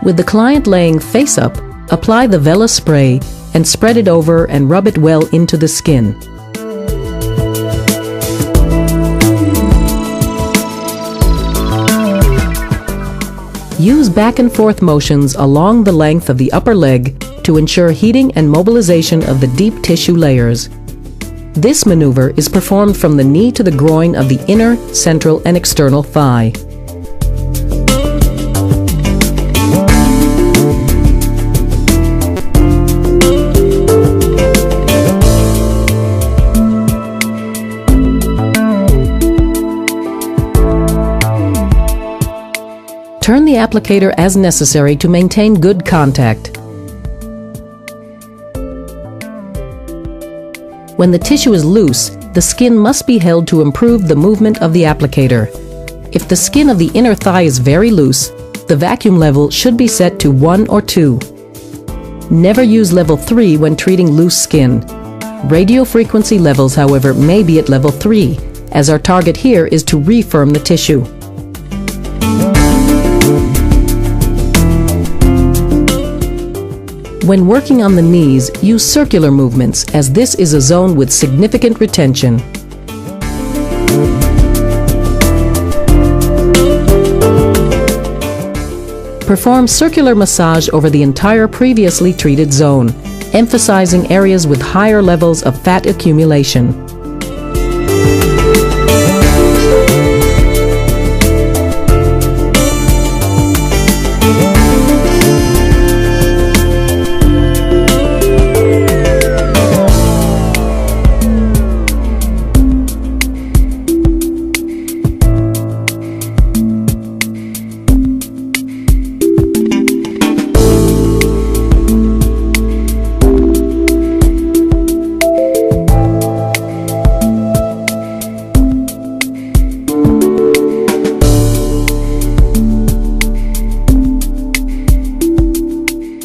With the client laying face up, apply the Vela spray and spread it over and rub it well into the skin. Use back and forth motions along the length of the upper leg to ensure heating and mobilization of the deep tissue layers. This maneuver is performed from the knee to the groin of the inner, central, and external thigh. Turn the applicator as necessary to maintain good contact. When the tissue is loose, the skin must be held to improve the movement of the applicator. If the skin of the inner thigh is very loose, the vacuum level should be set to 1 or 2. Never use level 3 when treating loose skin. Radio frequency levels, however, may be at level 3, as our target here is to refirm the tissue. When working on the knees, use circular movements, as this is a zone with significant retention. Perform circular massage over the entire previously treated zone, emphasizing areas with higher levels of fat accumulation.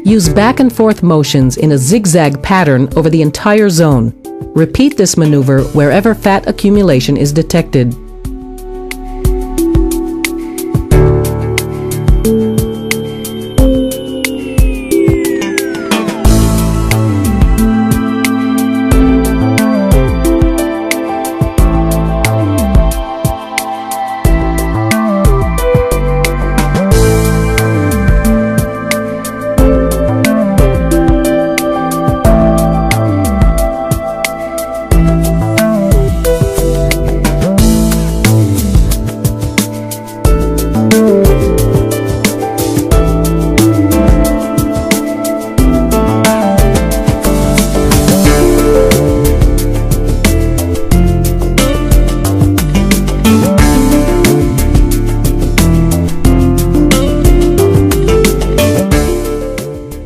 Use back and forth motions in a zigzag pattern over the entire zone. Repeat this maneuver wherever fat accumulation is detected.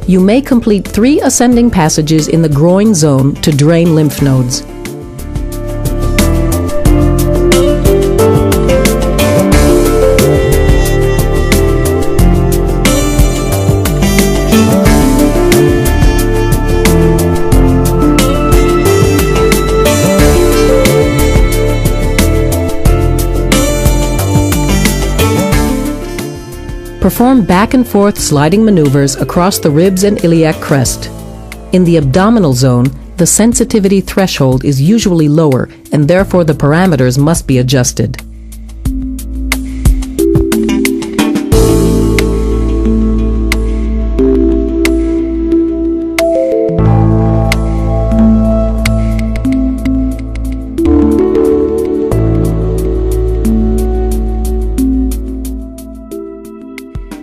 You may complete 3 ascending passages in the groin zone to drain lymph nodes. Perform back and forth sliding maneuvers across the ribs and iliac crest. In the abdominal zone, the sensitivity threshold is usually lower, and therefore the parameters must be adjusted.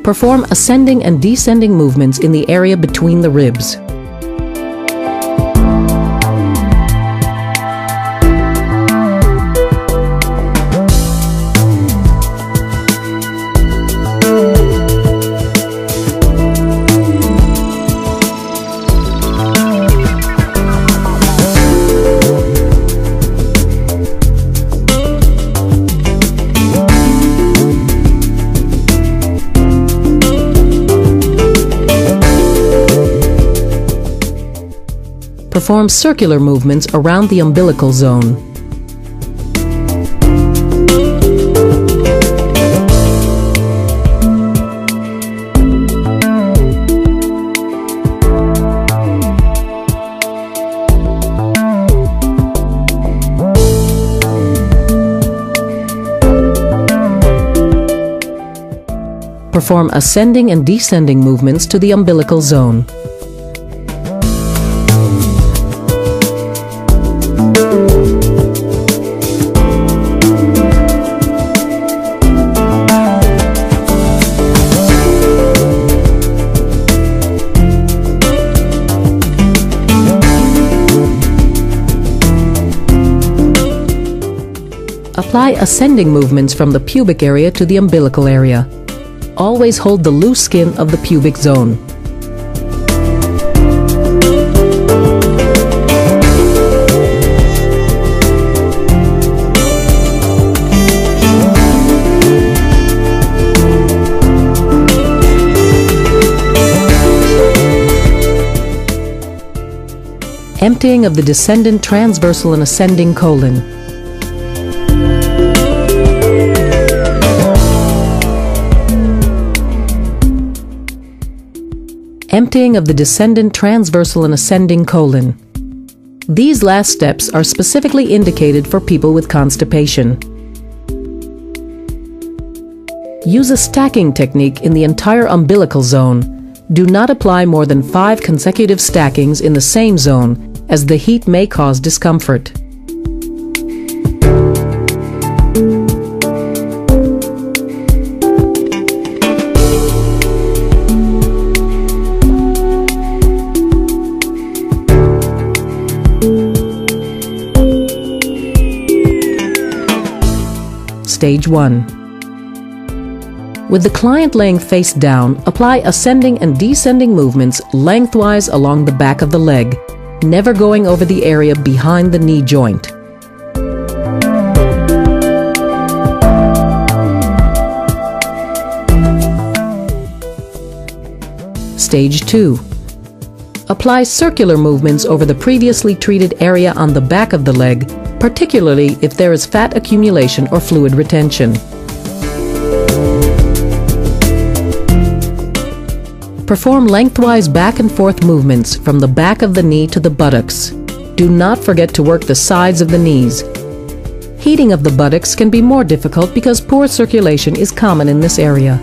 Perform ascending and descending movements in the area between the ribs. Perform circular movements around the umbilical zone. Perform ascending and descending movements to the umbilical zone. Apply ascending movements from the pubic area to the umbilical area. Always hold the loose skin of the pubic zone. Emptying of the descendant transversal and ascending colon. Emptying of the descendant transversal and ascending colon. These last steps are specifically indicated for people with constipation. Use a stacking technique in the entire umbilical zone. Do not apply more than 5 consecutive stackings in the same zone, as the heat may cause discomfort. Stage 1. With the client laying face down, apply ascending and descending movements lengthwise along the back of the leg, never going over the area behind the knee joint. Stage 2. Apply circular movements over the previously treated area on the back of the leg, particularly if there is fat accumulation or fluid retention. Perform lengthwise back and forth movements from the back of the knee to the buttocks. Do not forget to work the sides of the knees. Heating of the buttocks can be more difficult because poor circulation is common in this area.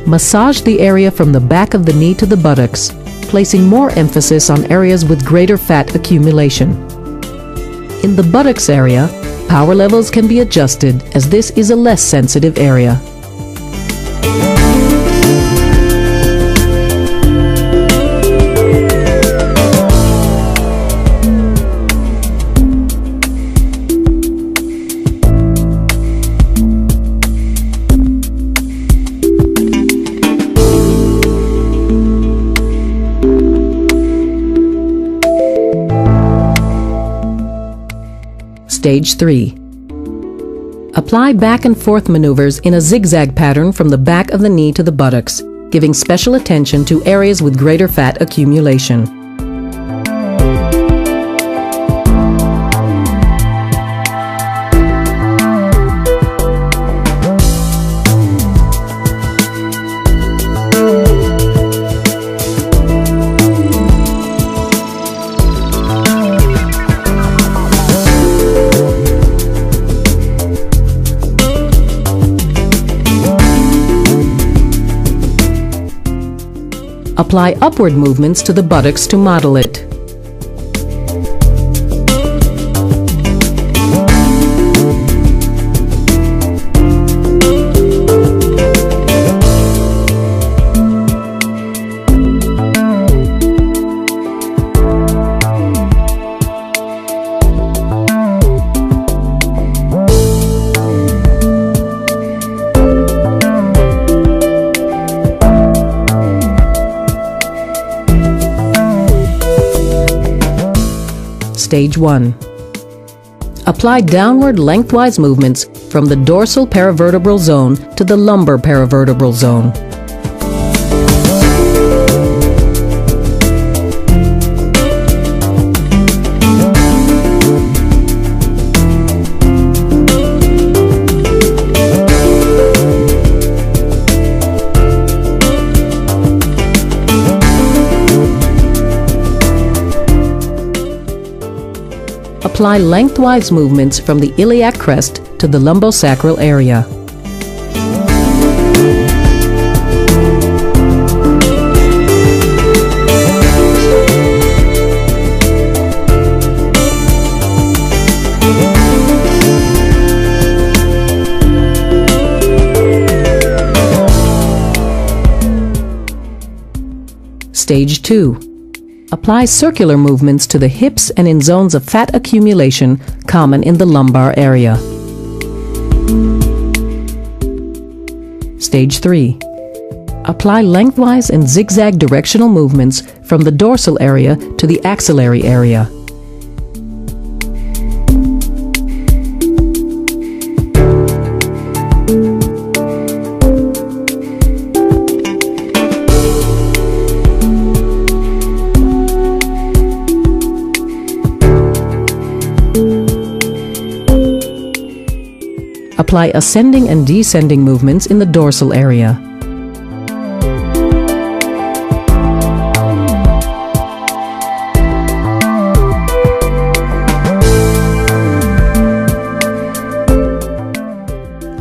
Massage the area from the back of the knee to the buttocks, placing more emphasis on areas with greater fat accumulation. In the buttocks area, power levels can be adjusted as this is a less sensitive area. Stage 3. Apply back and forth maneuvers in a zigzag pattern from the back of the knee to the buttocks, giving special attention to areas with greater fat accumulation. Apply upward movements to the buttocks to model it. Stage 1. Apply downward lengthwise movements from the dorsal paravertebral zone to the lumbar paravertebral zone. Apply lengthwise movements from the iliac crest to the lumbosacral area. Stage 2. Apply circular movements to the hips and in zones of fat accumulation common in the lumbar area. Stage 3. Apply lengthwise and zigzag directional movements from the dorsal area to the axillary area. Apply ascending and descending movements in the dorsal area.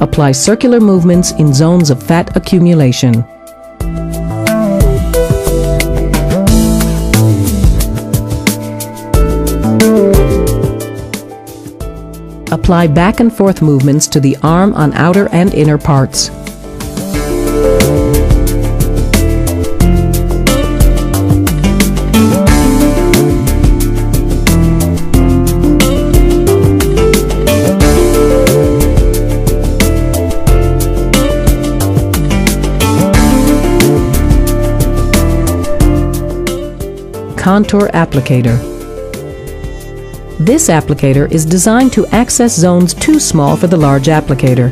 Apply circular movements in zones of fat accumulation. Apply back and forth movements to the arm on outer and inner parts. Contour applicator. This applicator is designed to access zones too small for the large applicator.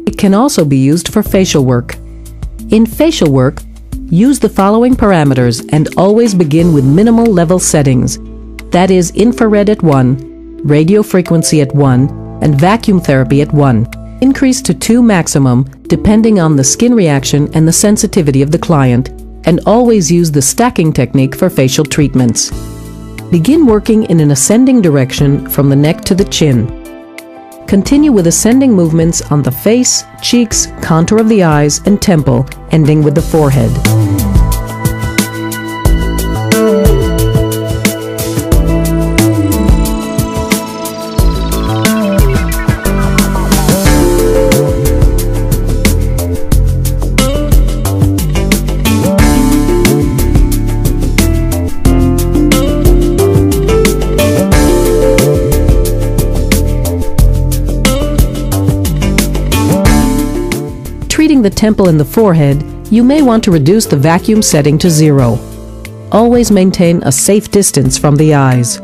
It can also be used for facial work. In facial work, use the following parameters and always begin with minimal level settings, that is infrared at 1, radio frequency at 1, and vacuum therapy at 1. Increase to 2 maximum depending on the skin reaction and the sensitivity of the client, and always use the stacking technique for facial treatments. Begin working in an ascending direction from the neck to the chin. Continue with ascending movements on the face, cheeks, contour of the eyes, and temple, ending with the forehead. Treating the temple and the forehead, you may want to reduce the vacuum setting to 0. Always maintain a safe distance from the eyes.